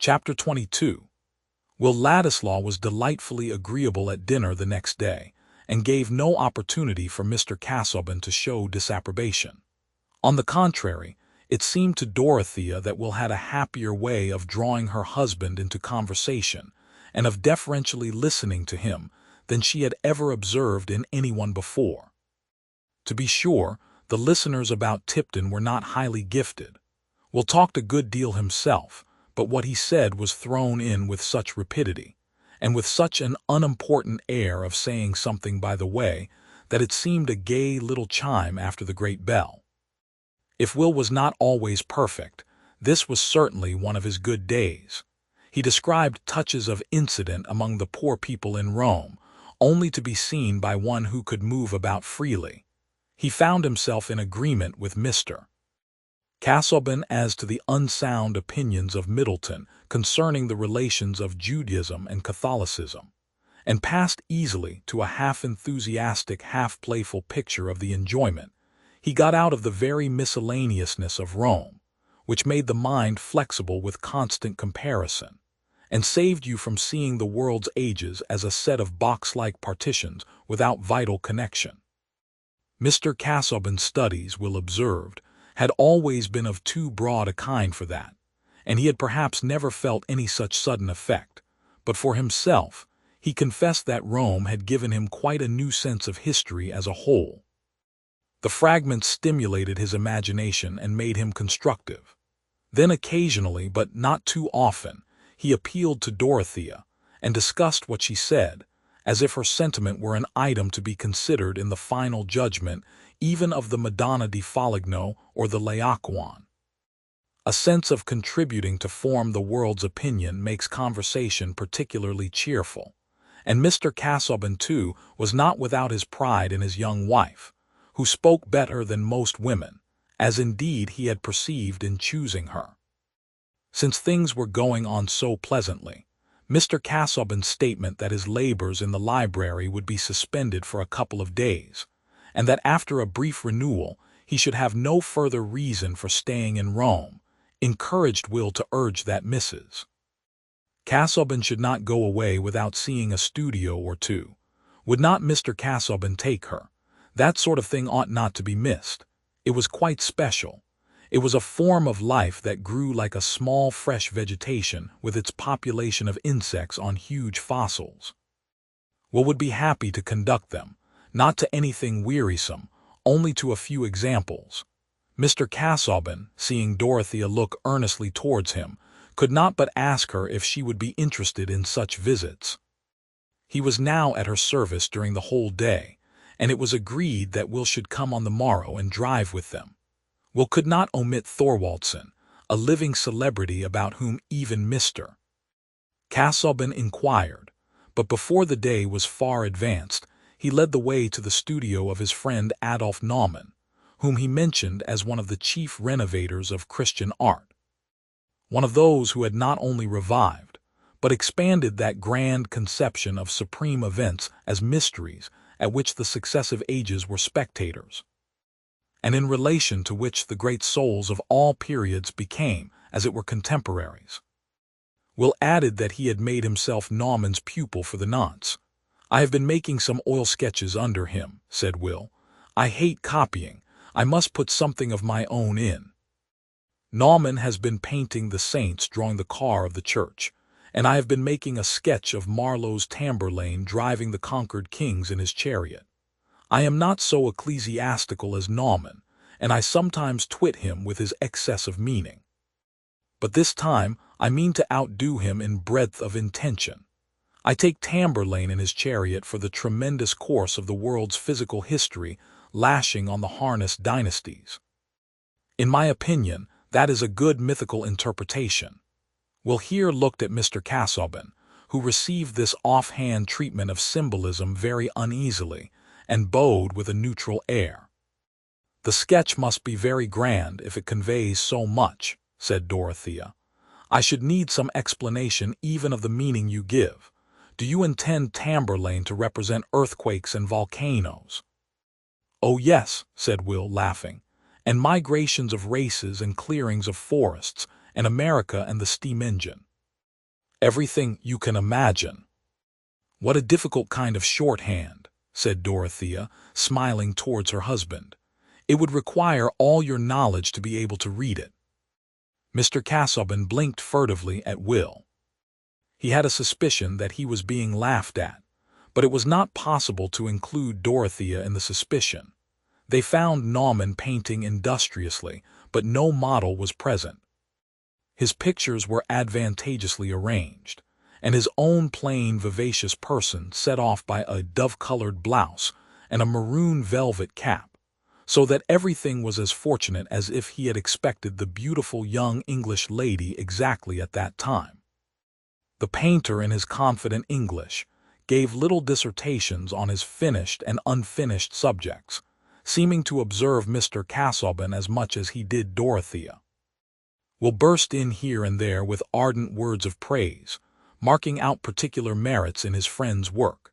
Chapter 22. Will Ladislaw was delightfully agreeable at dinner the next day, and gave no opportunity for Mr. Casaubon to show disapprobation. On the contrary, it seemed to Dorothea that Will had a happier way of drawing her husband into conversation, and of deferentially listening to him, than she had ever observed in anyone before. To be sure, the listeners about Tipton were not highly gifted. Will talked a good deal himself, but what he said was thrown in with such rapidity, and with such an unimportant air of saying something by the way, that it seemed a gay little chime after the great bell. If Will was not always perfect, this was certainly one of his good days. He described touches of incident among the poor people in Rome, only to be seen by one who could move about freely. He found himself in agreement with Mr. Casaubon as to the unsound opinions of Middleton concerning the relations of Judaism and Catholicism, and passed easily to a half-enthusiastic, half-playful picture of the enjoyment he got out of the very miscellaneousness of Rome, which made the mind flexible with constant comparison, and saved you from seeing the world's ages as a set of box-like partitions without vital connection. Mr. Casaubon's studies, Will observed, had always been of too broad a kind for that, and he had perhaps never felt any such sudden effect, but for himself, he confessed that Rome had given him quite a new sense of history as a whole. The fragments stimulated his imagination and made him constructive. Then occasionally, but not too often, he appealed to Dorothea, and discussed what she said, as if her sentiment were an item to be considered in the final judgment even of the Madonna di Foligno or the Laocoon. A sense of contributing to form the world's opinion makes conversation particularly cheerful, and Mr. Casaubon, too, was not without his pride in his young wife, who spoke better than most women, as indeed he had perceived in choosing her. Since things were going on so pleasantly, Mr. Casaubon's statement that his labors in the library would be suspended for a couple of days, and that after a brief renewal he should have no further reason for staying in Rome, encouraged Will to urge that Mrs. Casaubon should not go away without seeing a studio or two. Would not Mr. Casaubon take her? That sort of thing ought not to be missed. It was quite special. It was a form of life that grew like a small fresh vegetation with its population of insects on huge fossils. Will would be happy to conduct them, not to anything wearisome, only to a few examples. Mr. Casaubon, seeing Dorothea look earnestly towards him, could not but ask her if she would be interested in such visits. He was now at her service during the whole day, and it was agreed that Will should come on the morrow and drive with them. Will could not omit Thorwaldsen, a living celebrity about whom even Mr. Casaubon inquired, but before the day was far advanced, he led the way to the studio of his friend Adolf Naumann, whom he mentioned as one of the chief renovators of Christian art, one of those who had not only revived, but expanded that grand conception of supreme events as mysteries at which the successive ages were spectators, and in relation to which the great souls of all periods became, as it were, contemporaries. Will added that he had made himself Naumann's pupil for the nonce. "I have been making some oil sketches under him," said Will. "I hate copying. I must put something of my own in. Naumann has been painting the saints drawing the car of the church, and I have been making a sketch of Marlowe's Tamburlaine driving the conquered kings in his chariot. I am not so ecclesiastical as Naumann, and I sometimes twit him with his excess of meaning. But this time I mean to outdo him in breadth of intention. I take Tamburlaine in his chariot for the tremendous course of the world's physical history lashing on the harness dynasties. In my opinion, that is a good mythical interpretation." Will here looked at Mr. Casaubon, who received this off-hand treatment of symbolism very uneasily, and bowed with a neutral air. "The sketch must be very grand if it conveys so much," said Dorothea. "I should need some explanation even of the meaning you give. Do you intend Tamburlaine to represent earthquakes and volcanoes?" "Oh yes," said Will, laughing, "and migrations of races and clearings of forests, and America and the steam engine." Everything you can imagine. What a difficult kind of shorthand, said Dorothea, smiling towards her husband. It would require all your knowledge to be able to read it. Mr. Casaubon blinked furtively at Will. He had a suspicion that he was being laughed at, but it was not possible to include Dorothea in the suspicion. They found Naumann painting industriously, but no model was present. His pictures were advantageously arranged, and his own plain, vivacious person set off by a dove-colored blouse and a maroon velvet cap, so that everything was as fortunate as if he had expected the beautiful young English lady exactly at that time. The painter, in his confident English, gave little dissertations on his finished and unfinished subjects, seeming to observe Mr. Casaubon as much as he did Dorothea. Will burst in here and there with ardent words of praise, marking out particular merits in his friend's work,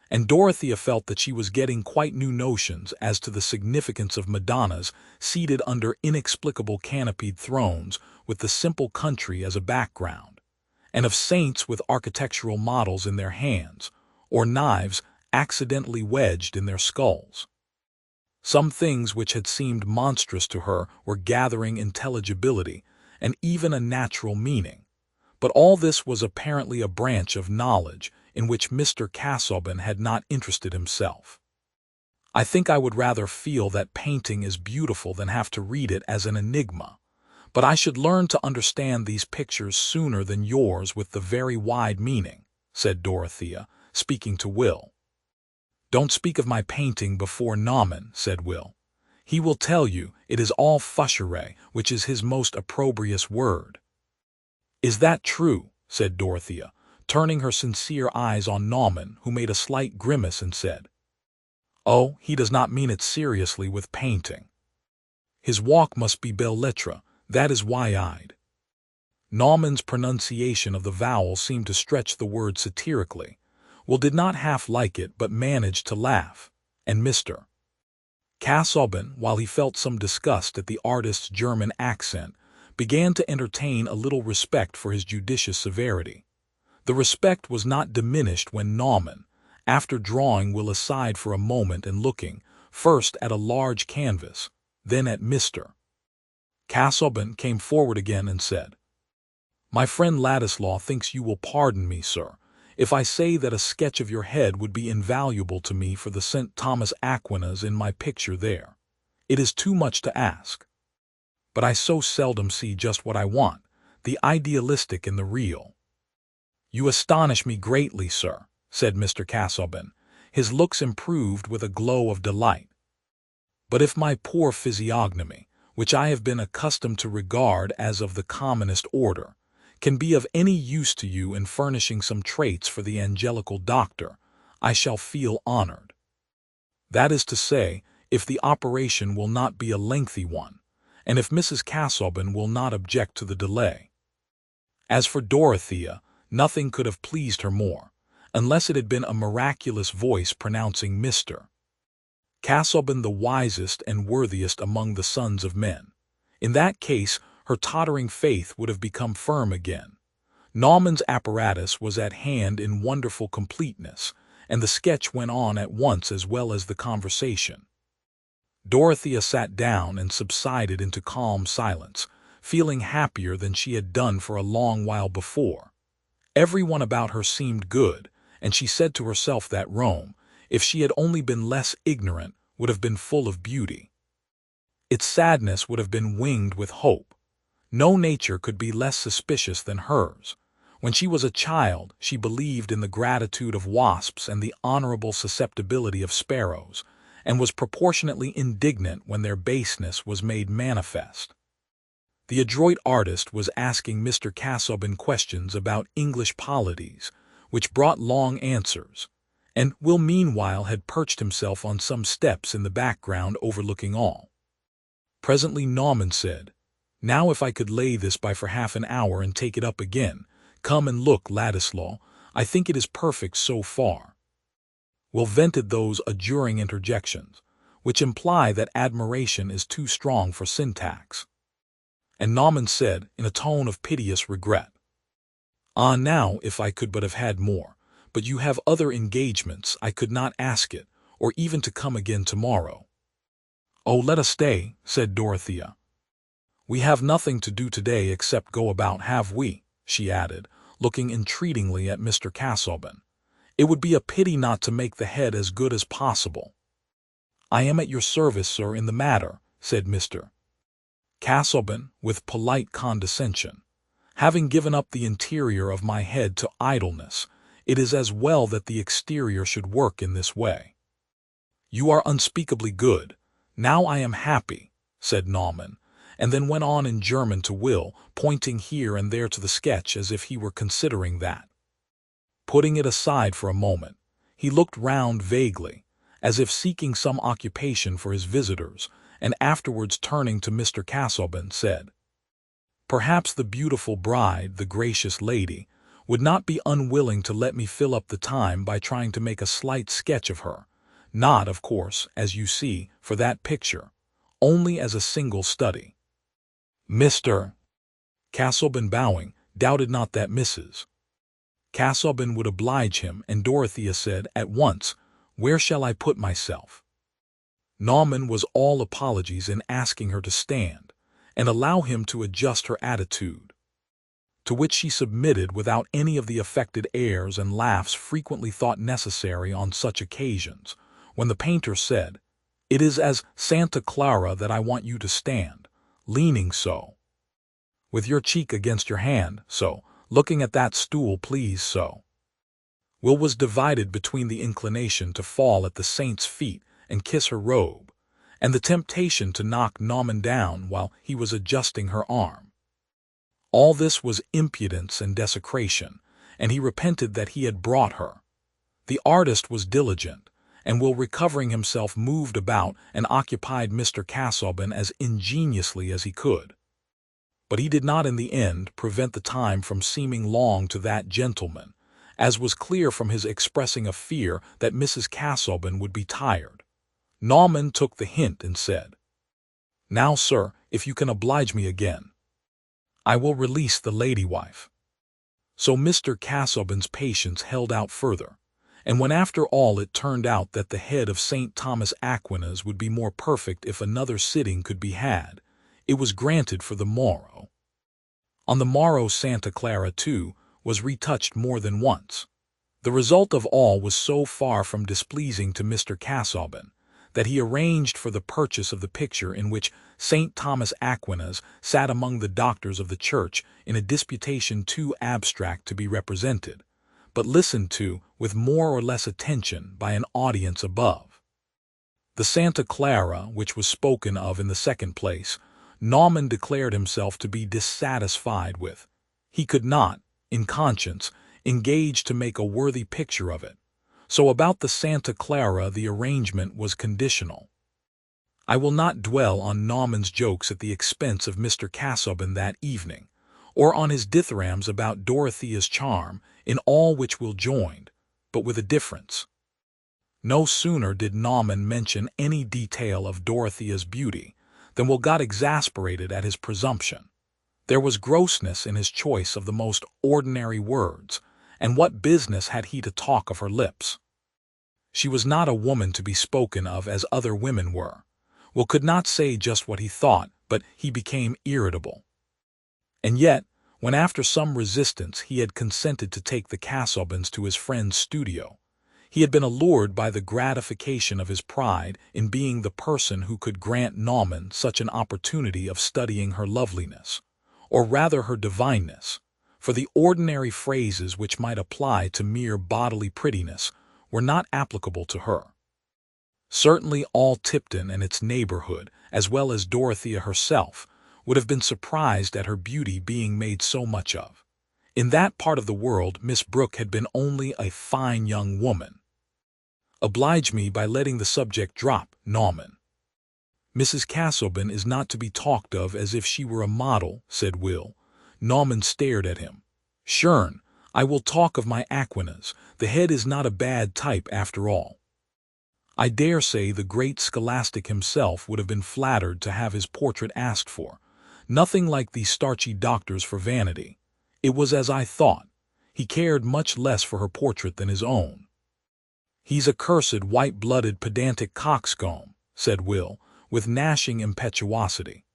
and Dorothea felt that she was getting quite new notions as to the significance of Madonnas seated under inexplicable canopied thrones with the simple country as a background, and of saints with architectural models in their hands, or knives accidentally wedged in their skulls. Some things which had seemed monstrous to her were gathering intelligibility and even a natural meaning, but all this was apparently a branch of knowledge in which Mr. Casaubon had not interested himself. I think I would rather feel that painting is beautiful than have to read it as an enigma, but I should learn to understand these pictures sooner than yours with the very wide meaning, said Dorothea, speaking to Will. Don't speak of my painting before Naumann, said Will. He will tell you it is all fusherie, which is his most opprobrious word. Is that true? Said Dorothea, turning her sincere eyes on Naumann, who made a slight grimace and said, Oh, he does not mean it seriously with painting. His walk must be belles lettres, that is wide-eyed. Naumann's pronunciation of the vowel seemed to stretch the word satirically. Will did not half like it, but managed to laugh, and Mr. Casaubon, while he felt some disgust at the artist's German accent, began to entertain a little respect for his judicious severity. The respect was not diminished when Naumann, after drawing Will aside for a moment and looking, first at a large canvas, then at Mr. Casaubon, came forward again and said, My friend Ladislaw thinks you will pardon me, sir, if I say that a sketch of your head would be invaluable to me for the St. Thomas Aquinas in my picture there. It is too much to ask. But I so seldom see just what I want, the idealistic in the real. You astonish me greatly, sir, said Mr. Casaubon, his looks improved with a glow of delight. But if my poor physiognomy, which I have been accustomed to regard as of the commonest order, can be of any use to you in furnishing some traits for the angelical doctor, I shall feel honored. That is to say, if the operation will not be a lengthy one, and if Mrs. Casaubon will not object to the delay. As for Dorothea, nothing could have pleased her more, unless it had been a miraculous voice pronouncing Mr. Casaubon the wisest and worthiest among the sons of men. In that case, her tottering faith would have become firm again. Naumann's apparatus was at hand in wonderful completeness, and the sketch went on at once as well as the conversation. Dorothea sat down and subsided into calm silence, feeling happier than she had done for a long while before. Everyone about her seemed good, and she said to herself that Rome, if she had only been less ignorant, would have been full of beauty. Its sadness would have been winged with hope. No nature could be less suspicious than hers. When she was a child, she believed in the gratitude of wasps and the honorable susceptibility of sparrows, and was proportionately indignant when their baseness was made manifest. The adroit artist was asking Mr. Casaubon questions about English polities, which brought long answers, and Will meanwhile had perched himself on some steps in the background overlooking all. Presently Naumann said, Now if I could lay this by for half an hour and take it up again, come and look, Ladislaw, I think it is perfect so far. Will vented those adjuring interjections, which imply that admiration is too strong for syntax. And Naumann said, in a tone of piteous regret, Ah, now if I could but have had more, but you have other engagements, I could not ask it, or even to come again tomorrow. Oh, let us stay, said Dorothea. We have nothing to do today except go about, have we? She added, looking entreatingly at Mr. Casaubon. It would be a pity not to make the head as good as possible. I am at your service, sir, in the matter, said Mr. Casaubon, with polite condescension. Having given up the interior of my head to idleness, it is as well that the exterior should work in this way. You are unspeakably good. Now I am happy, said Naumann, and then went on in German to Will, pointing here and there to the sketch as if he were considering that. Putting it aside for a moment, he looked round vaguely, as if seeking some occupation for his visitors, and afterwards turning to Mr. Casaubon said, Perhaps the beautiful bride, the gracious lady, would not be unwilling to let me fill up the time by trying to make a slight sketch of her, not, of course, as you see, for that picture, only as a single study. Mr. Casaubon, bowing, doubted not that Mrs. Casaubon would oblige him, and Dorothea said at once, Where shall I put myself? Naumann was all apologies in asking her to stand, and allow him to adjust her attitude, to which she submitted without any of the affected airs and laughs frequently thought necessary on such occasions, when the painter said, It is as Santa Clara that I want you to stand, leaning so, with your cheek against your hand, so, looking at that stool, please, so. Will was divided between the inclination to fall at the saint's feet and kiss her robe, and the temptation to knock Naumann down while he was adjusting her arm. All this was impudence and desecration, and he repented that he had brought her. The artist was diligent, and Will, recovering himself, moved about and occupied Mr. Casaubon as ingeniously as he could. But he did not in the end prevent the time from seeming long to that gentleman, as was clear from his expressing a fear that Mrs. Casaubon would be tired. Naumann took the hint and said, Now, sir, if you can oblige me again, I will release the lady-wife. So Mr. Casaubon's patience held out further, and when after all it turned out that the head of St. Thomas Aquinas would be more perfect if another sitting could be had, it was granted for the morrow. On the morrow Santa Clara, too, was retouched more than once. The result of all was so far from displeasing to Mr. Casaubon that he arranged for the purchase of the picture in which St. Thomas Aquinas sat among the doctors of the church in a disputation too abstract to be represented, but listened to with more or less attention by an audience above. The Santa Clara, which was spoken of in the second place, Naumann declared himself to be dissatisfied with. He could not, in conscience, engage to make a worthy picture of it. So about the Santa Clara the arrangement was conditional. I will not dwell on Naumann's jokes at the expense of Mr. Casaubon that evening, or on his dithyrambs about Dorothea's charm, in all which Will joined, but with a difference. No sooner did Naumann mention any detail of Dorothea's beauty than Will got exasperated at his presumption. There was grossness in his choice of the most ordinary words, and what business had he to talk of her lips? She was not a woman to be spoken of as other women were. Will could not say just what he thought, but he became irritable. And yet, when after some resistance he had consented to take the Casaubons to his friend's studio, he had been allured by the gratification of his pride in being the person who could grant Naumann such an opportunity of studying her loveliness, or rather her divineness, for the ordinary phrases which might apply to mere bodily prettiness were not applicable to her. Certainly all Tipton and its neighborhood, as well as Dorothea herself, would have been surprised at her beauty being made so much of. In that part of the world Miss Brooke had been only a fine young woman. Oblige me by letting the subject drop, Naumann. Mrs. Casaubon is not to be talked of as if she were a model, said Will. Naumann stared at him. Schön, I will talk of my Aquinas. The head is not a bad type after all. I dare say the great scholastic himself would have been flattered to have his portrait asked for. Nothing like these starchy doctors for vanity. It was as I thought. he cared much less for her portrait than his own. "He's a cursed, white-blooded, pedantic coxcomb," said Will, with gnashing impetuosity.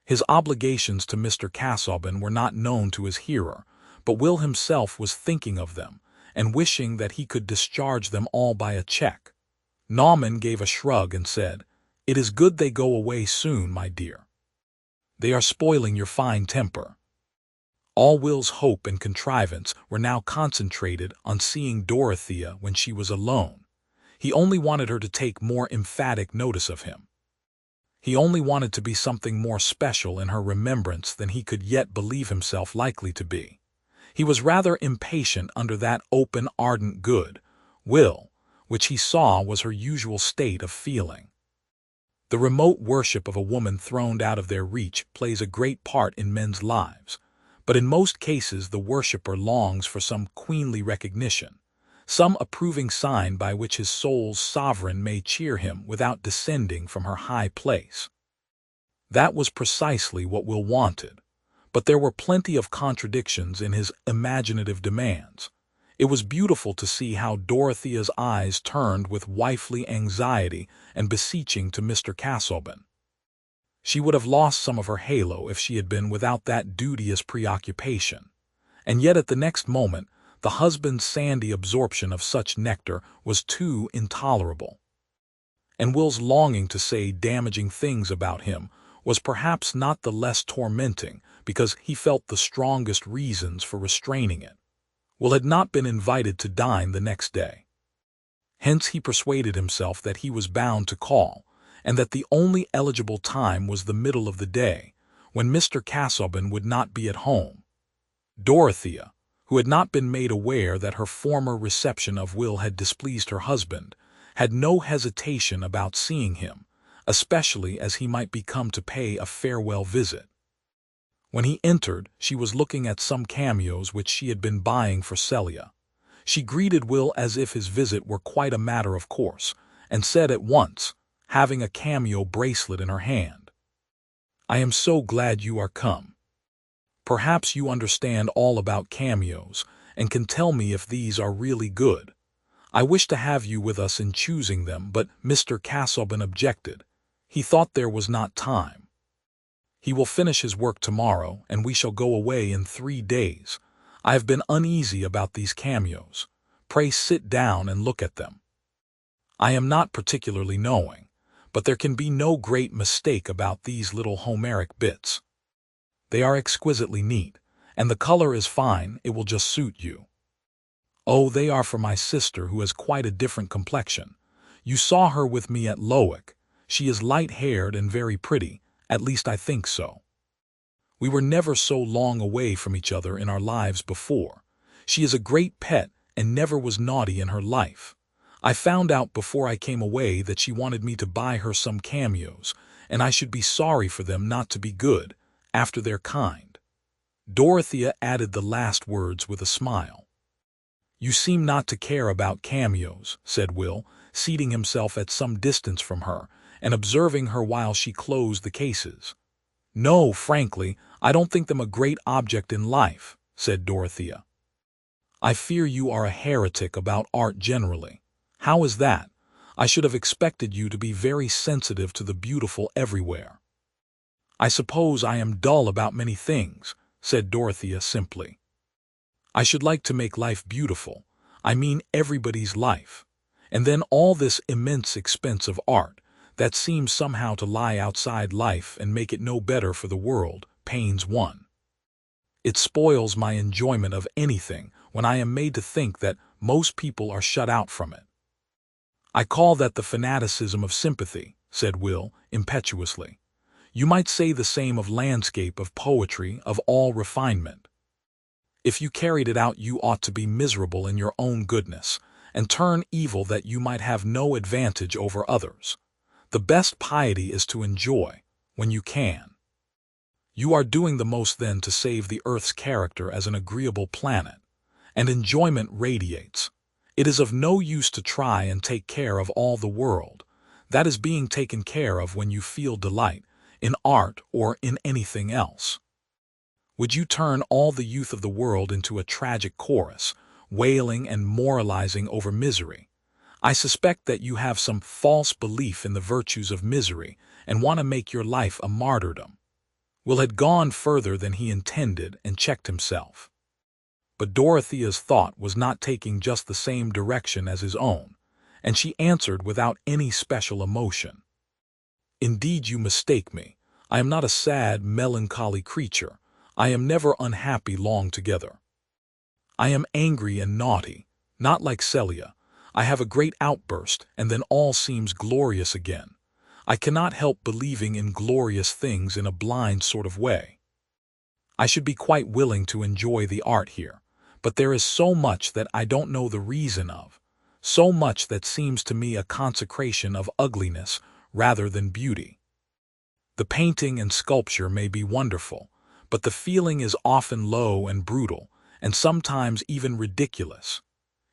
His obligations to Mr. Casaubon were not known to his hearer, but Will himself was thinking of them, and wishing that he could discharge them all by a check. Naumann gave a shrug and said, "It is good they go away soon, my dear. They are spoiling your fine temper." All Will's hope and contrivance were now concentrated on seeing Dorothea when she was alone. He only wanted her to take more emphatic notice of him. He only wanted to be something more special in her remembrance than he could yet believe himself likely to be. He was rather impatient under that open, ardent good will, which he saw was her usual state of feeling. The remote worship of a woman thrown out of their reach plays a great part in men's lives, but in most cases the worshipper longs for some queenly recognition, some approving sign by which his soul's sovereign may cheer him without descending from her high place. That was precisely what Will wanted, but there were plenty of contradictions in his imaginative demands. It was beautiful to see how Dorothea's eyes turned with wifely anxiety and beseeching to Mr. Casaubon. She would have lost some of her halo if she had been without that duteous preoccupation, and yet at the next moment the husband's sandy absorption of such nectar was too intolerable. And Will's longing to say damaging things about him was perhaps not the less tormenting because he felt the strongest reasons for restraining it. Will had not been invited to dine the next day. Hence he persuaded himself that he was bound to call, and that the only eligible time was the middle of the day, when Mr. Casaubon would not be at home. Dorothea, who had not been made aware that her former reception of Will had displeased her husband, had no hesitation about seeing him, especially as he might be come to pay a farewell visit. When he entered, she was looking at some cameos which she had been buying for Celia. She greeted Will as if his visit were quite a matter of course, and said at once, having a cameo bracelet in her hand, "I am so glad you are come. Perhaps you understand all about cameos, and can tell me if these are really good. I wish to have you with us in choosing them, but Mr. Casaubon objected. He thought there was not time. He will finish his work tomorrow, and we shall go away in 3 days. I have been uneasy about these cameos. Pray sit down and look at them. I am not particularly knowing, but there can be no great mistake about these little Homeric bits. They are exquisitely neat, and the color is fine. It will just suit you. Oh, they are for my sister, who has quite a different complexion. You saw her with me at Lowick. She is light-haired and very pretty, at least I think so. We were never so long away from each other in our lives before. She is a great pet and never was naughty in her life. I found out before I came away that she wanted me to buy her some cameos, and I should be sorry for them not to be good, after their kind." Dorothea added the last words with a smile. "You seem not to care about cameos," said Will, seating himself at some distance from her, and observing her while she closed the cases. "No, frankly, I don't think them a great object in life," said Dorothea. "I fear you are a heretic about art generally. How is that? I should have expected you to be very sensitive to the beautiful everywhere." "I suppose I am dull about many things," said Dorothea simply. "I should like to make life beautiful. I mean everybody's life. And then all this immense expense of art, that seems somehow to lie outside life and make it no better for the world, pains one. It spoils my enjoyment of anything when I am made to think that most people are shut out from it." "I call that the fanaticism of sympathy," said Will, impetuously. "You might say the same of landscape, of poetry, of all refinement. If you carried it out, you ought to be miserable in your own goodness, and turn evil that you might have no advantage over others. The best piety is to enjoy, when you can. You are doing the most then to save the earth's character as an agreeable planet, and enjoyment radiates. It is of no use to try and take care of all the world. That is being taken care of when you feel delight, in art or in anything else." Would you turn all the youth of the world into a tragic chorus, wailing and moralizing over misery? I suspect that you have some false belief in the virtues of misery and want to make your life a martyrdom. Will had gone further than he intended and checked himself. But Dorothea's thought was not taking just the same direction as his own, and she answered without any special emotion. Indeed, you mistake me. I am not a sad, melancholy creature. I am never unhappy long together. I am angry and naughty, not like Celia. I have a great outburst, and then all seems glorious again. I cannot help believing in glorious things in a blind sort of way. I should be quite willing to enjoy the art here, but there is so much that I don't know the reason of, so much that seems to me a consecration of ugliness rather than beauty. The painting and sculpture may be wonderful, but the feeling is often low and brutal, and sometimes even ridiculous.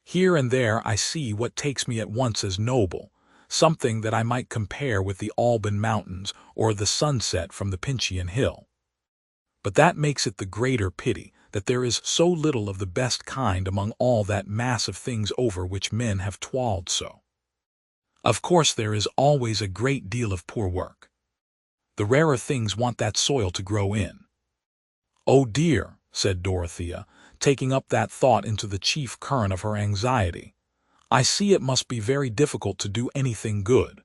Here and there I see what takes me at once as noble, something that I might compare with the Alban Mountains or the sunset from the Pincian Hill. But that makes it the greater pity that there is so little of the best kind among all that mass of things over which men have toiled so. Of course there is always a great deal of poor work. The rarer things want that soil to grow in. "Oh dear," said Dorothea, taking up that thought into the chief current of her anxiety. "I see it must be very difficult to do anything good.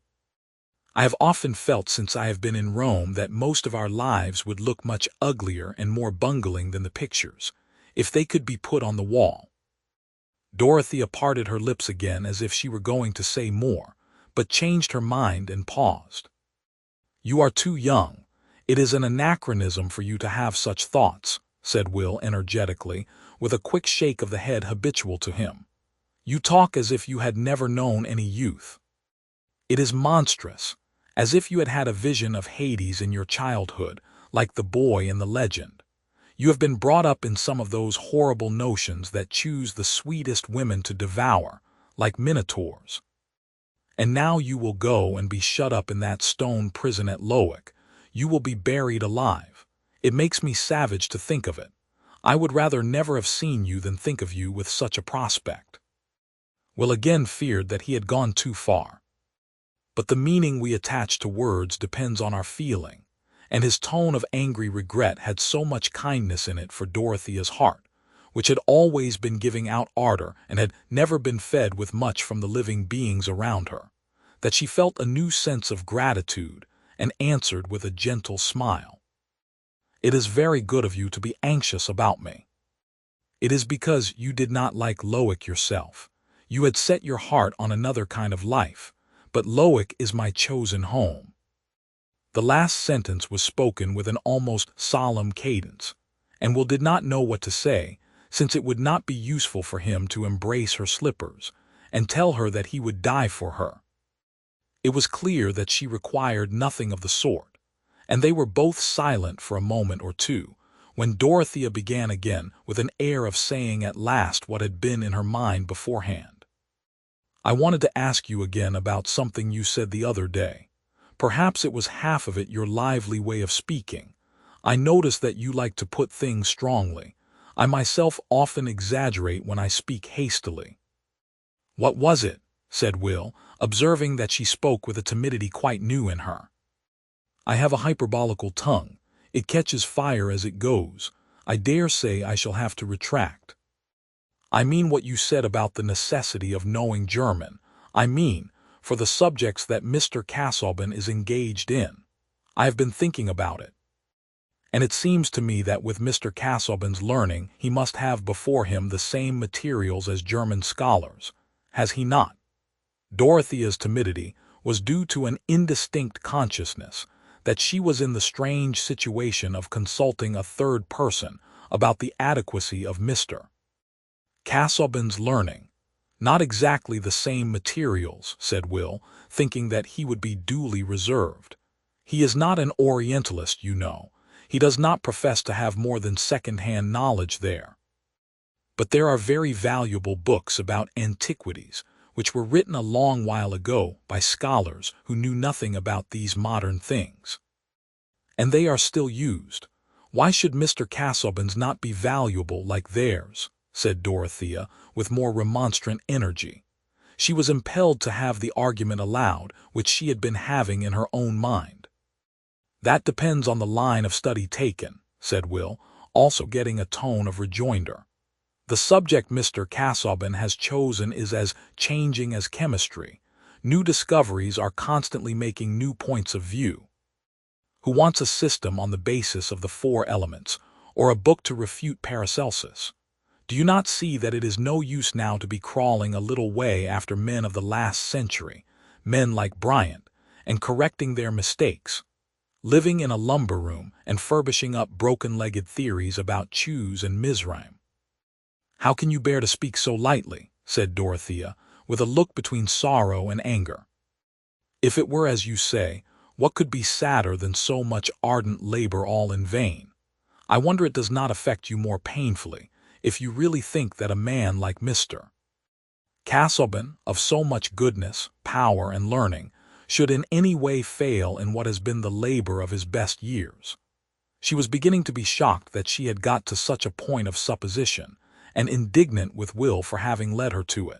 I have often felt since I have been in Rome that most of our lives would look much uglier and more bungling than the pictures, if they could be put on the wall." Dorothea parted her lips again as if she were going to say more, but changed her mind and paused. "You are too young. It is an anachronism for you to have such thoughts," said Will energetically, with a quick shake of the head habitual to him. "You talk as if you had never known any youth. It is monstrous, as if you had had a vision of Hades in your childhood, like the boy in the legend. You have been brought up in some of those horrible notions that choose the sweetest women to devour, like minotaurs. And now you will go and be shut up in that stone prison at Lowick. You will be buried alive. It makes me savage to think of it. I would rather never have seen you than think of you with such a prospect." Will again feared that he had gone too far. But the meaning we attach to words depends on our feeling, and his tone of angry regret had so much kindness in it for Dorothea's heart, which had always been giving out ardor and had never been fed with much from the living beings around her, that she felt a new sense of gratitude and answered with a gentle smile. "It is very good of you to be anxious about me. It is because you did not like Lowick yourself. You had set your heart on another kind of life, but Lowick is my chosen home." The last sentence was spoken with an almost solemn cadence, and Will did not know what to say, since it would not be useful for him to embrace her slippers and tell her that he would die for her. It was clear that she required nothing of the sort, and they were both silent for a moment or two, when Dorothea began again with an air of saying at last what had been in her mind beforehand. "I wanted to ask you again about something you said the other day. Perhaps it was half of it your lively way of speaking. I notice that you like to put things strongly. I myself often exaggerate when I speak hastily." "What was it?" said Will, observing that she spoke with a timidity quite new in her. "I have a hyperbolical tongue. It catches fire as it goes. I dare say I shall have to retract. I mean what you said about the necessity of knowing German. I mean, for the subjects that Mr. Casaubon is engaged in. I have been thinking about it. And it seems to me that with Mr. Casaubon's learning he must have before him the same materials as German scholars. Has he not?" Dorothea's timidity was due to an indistinct consciousness that she was in the strange situation of consulting a third person about the adequacy of Mr. Casaubon's learning. "Not exactly the same materials," said Will, thinking that he would be duly reserved. "He is not an Orientalist, you know. He does not profess to have more than second-hand knowledge there. But there are very valuable books about antiquities, which were written a long while ago by scholars who knew nothing about these modern things. And they are still used. Why should Mr. Casaubon's not be valuable like theirs? Said Dorothea, with more remonstrant energy. She was impelled to have the argument aloud which she had been having in her own mind. That depends on the line of study taken, said Will, also getting a tone of rejoinder. The subject Mr. Casaubon has chosen is as changing as chemistry. New discoveries are constantly making new points of view. Who wants a system on the basis of the 4 elements, or a book to refute Paracelsus? Do you not see that it is no use now to be crawling a little way after men of the last century, men like Bryant, and correcting their mistakes, living in a lumber room and furbishing up broken-legged theories about Chews and Mizraim? How can you bear to speak so lightly? Said Dorothea, with a look between sorrow and anger. If it were as you say, what could be sadder than so much ardent labor all in vain? I wonder it does not affect you more painfully, if you really think that a man like Mr. Casaubon, of so much goodness, power, and learning, should in any way fail in what has been the labor of his best years. She was beginning to be shocked that she had got to such a point of supposition, and indignant with Will for having led her to it.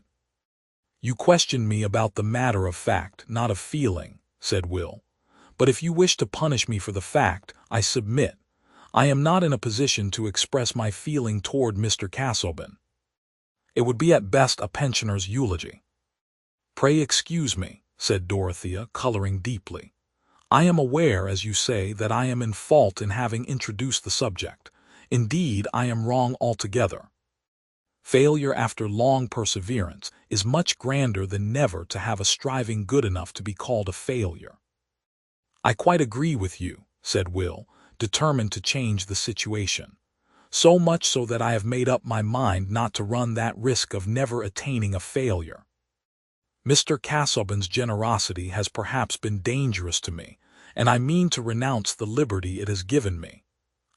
You question me about the matter of fact, not of feeling, said Will. But if you wish to punish me for the fact, I submit. I am not in a position to express my feeling toward Mr. Casaubon. It would be at best a pensioner's eulogy. Pray excuse me, said Dorothea, coloring deeply. I am aware, as you say, that I am in fault in having introduced the subject. Indeed, I am wrong altogether. Failure after long perseverance is much grander than never to have a striving good enough to be called a failure. I quite agree with you, said Will, determined to change the situation. So much so that I have made up my mind not to run that risk of never attaining a failure. Mr. Casaubon's generosity has perhaps been dangerous to me, and I mean to renounce the liberty it has given me.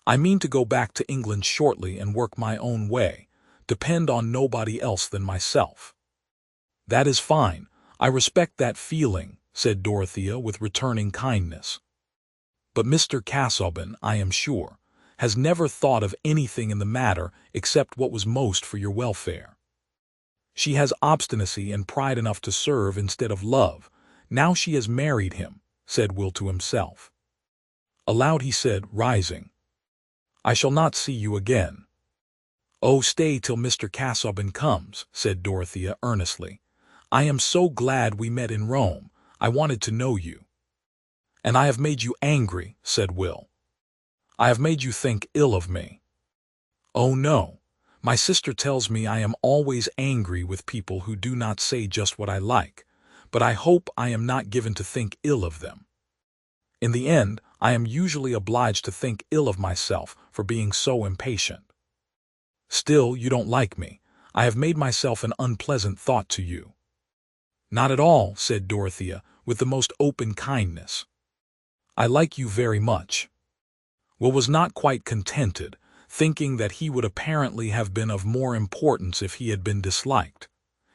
I mean to go back to England shortly and work my own way, depend on nobody else than myself. That is fine. I respect that feeling, said Dorothea with returning kindness. But Mr. Casaubon, I am sure, has never thought of anything in the matter except what was most for your welfare. She has obstinacy and pride enough to serve instead of love. Now she has married him, said Will to himself. Aloud he said, rising, I shall not see you again. Oh, stay till Mr. Casaubon comes, said Dorothea earnestly. I am so glad we met in Rome. I wanted to know you. And I have made you angry, said Will. I have made you think ill of me. Oh no, my sister tells me I am always angry with people who do not say just what I like, but I hope I am not given to think ill of them. In the end, I am usually obliged to think ill of myself for being so impatient. Still, you don't like me. I have made myself an unpleasant thought to you. Not at all, said Dorothea, with the most open kindness. I like you very much. Will was not quite contented, thinking that he would apparently have been of more importance if he had been disliked.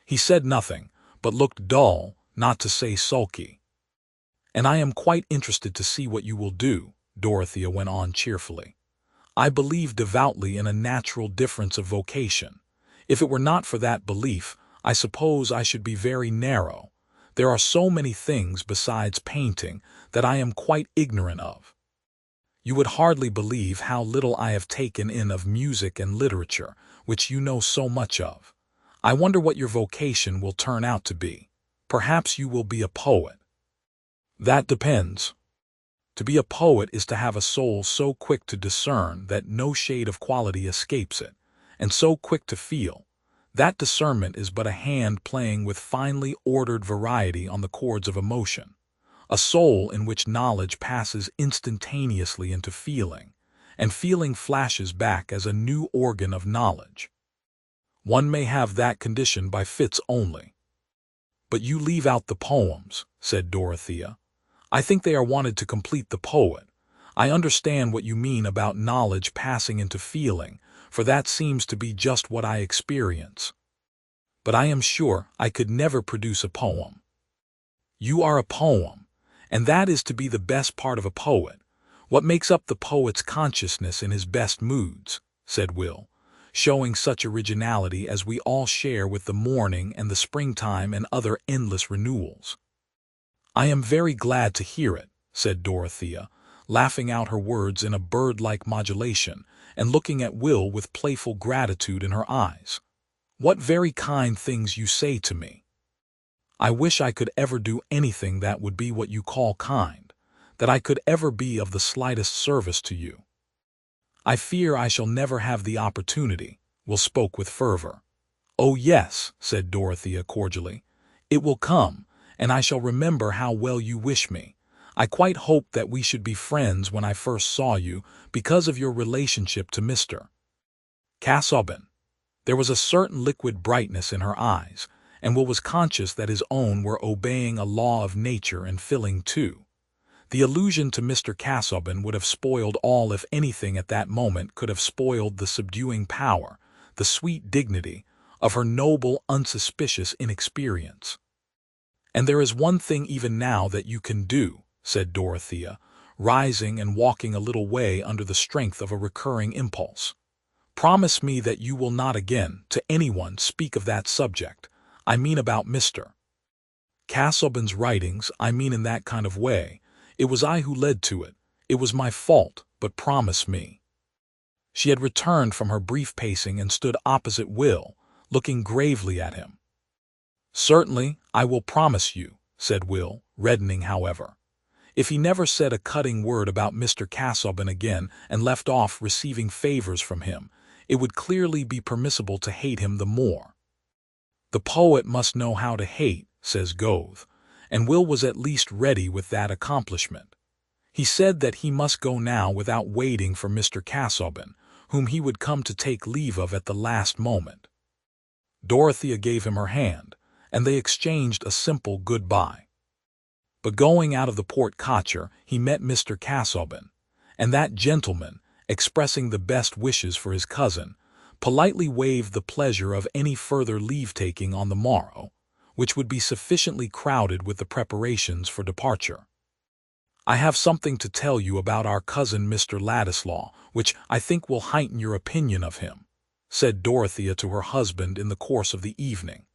He said nothing, but looked dull, not to say sulky. And I am quite interested to see what you will do, Dorothea went on cheerfully. I believe devoutly in a natural difference of vocation. If it were not for that belief, I suppose I should be very narrow. There are so many things besides painting that I am quite ignorant of. You would hardly believe how little I have taken in of music and literature, which you know so much of. I wonder what your vocation will turn out to be. Perhaps you will be a poet. That depends. To be a poet is to have a soul so quick to discern that no shade of quality escapes it, and so quick to feel. That discernment is but a hand playing with finely ordered variety on the chords of emotion. A soul in which knowledge passes instantaneously into feeling, and feeling flashes back as a new organ of knowledge. One may have that condition by fits only. But you leave out the poems, said Dorothea. I think they are wanted to complete the poet. I understand what you mean about knowledge passing into feeling, for that seems to be just what I experience. But I am sure I could never produce a poem. You are a poem, and that is to be the best part of a poet. What makes up the poet's consciousness in his best moods, said Will, showing such originality as we all share with the morning and the springtime and other endless renewals. I am very glad to hear it, said Dorothea, laughing out her words in a bird-like modulation and looking at Will with playful gratitude in her eyes. What very kind things you say to me. I wish I could ever do anything that would be what you call kind, that I could ever be of the slightest service to you. I fear I shall never have the opportunity, Will spoke with fervor. Oh yes, said Dorothea cordially. It will come, and I shall remember how well you wish me. I quite hoped that we should be friends when I first saw you because of your relationship to Mr. Casaubon. There was a certain liquid brightness in her eyes, and Will was conscious that his own were obeying a law of nature and filling too. The allusion to Mr. Casaubon would have spoiled all if anything at that moment could have spoiled the subduing power, the sweet dignity, of her noble, unsuspicious inexperience. And there is one thing even now that you can do, said Dorothea, rising and walking a little way under the strength of a recurring impulse. Promise me that you will not again, to anyone, speak of that subject. I mean about Mr. Casaubon's writings, I mean in that kind of way. It was I who led to it. It was my fault, but promise me. She had returned from her brief pacing and stood opposite Will, looking gravely at him. Certainly, I will promise you, said Will, reddening however. If he never said a cutting word about Mr. Casaubon again and left off receiving favors from him, it would clearly be permissible to hate him the more. The poet must know how to hate, says Goethe, and Will was at least ready with that accomplishment. He said that he must go now without waiting for Mr. Casaubon, whom he would come to take leave of at the last moment. Dorothea gave him her hand, and they exchanged a simple good-bye. But going out of the porte-cochere, he met Mr. Casaubon, and that gentleman, expressing the best wishes for his cousin, politely waived the pleasure of any further leave-taking on the morrow, which would be sufficiently crowded with the preparations for departure. I have something to tell you about our cousin Mr. Ladislaw, which I think will heighten your opinion of him, said Dorothea to her husband in the course of the evening.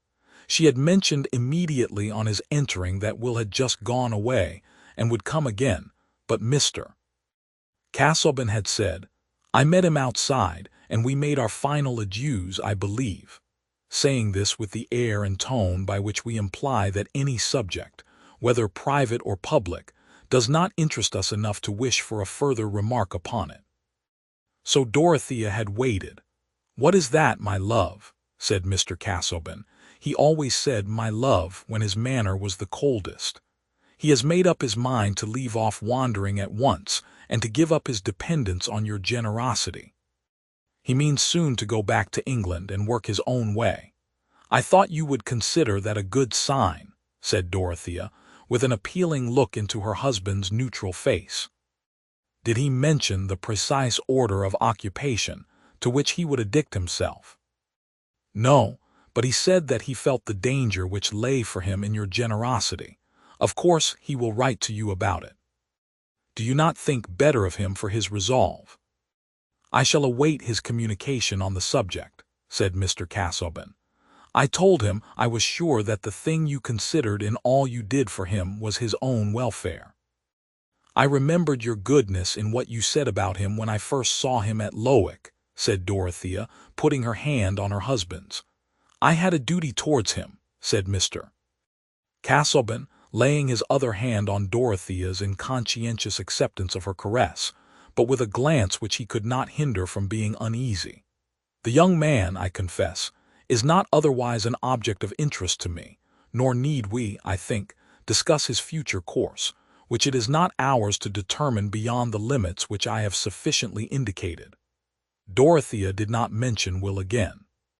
She had mentioned immediately on his entering that Will had just gone away and would come again, but Mr. Casaubon had said, I met him outside, and we made our final adieus, I believe, saying this with the air and tone by which we imply that any subject, whether private or public, does not interest us enough to wish for a further remark upon it. So Dorothea had waited. What is that, my love? Said Mr. Casaubon. He always said my love when his manner was the coldest. He has made up his mind to leave off wandering at once and to give up his dependence on your generosity. He means soon to go back to England and work his own way. I thought you would consider that a good sign, said Dorothea, with an appealing look into her husband's neutral face. Did he mention the precise order of occupation to which he would addict himself? No, but he said that he felt the danger which lay for him in your generosity. Of course he will write to you about it. Do you not think better of him for his resolve? I shall await his communication on the subject, said Mr. Casaubon. I told him I was sure that the thing you considered in all you did for him was his own welfare. I remembered your goodness in what you said about him when I first saw him at Lowick, said Dorothea, putting her hand on her husband's. I had a duty towards him, said Mr. Casaubon, laying his other hand on Dorothea's in conscientious acceptance of her caress, but with a glance which he could not hinder from being uneasy. The young man, I confess, is not otherwise an object of interest to me, nor need we, I think, discuss his future course, which it is not ours to determine beyond the limits which I have sufficiently indicated. Dorothea did not mention Will again.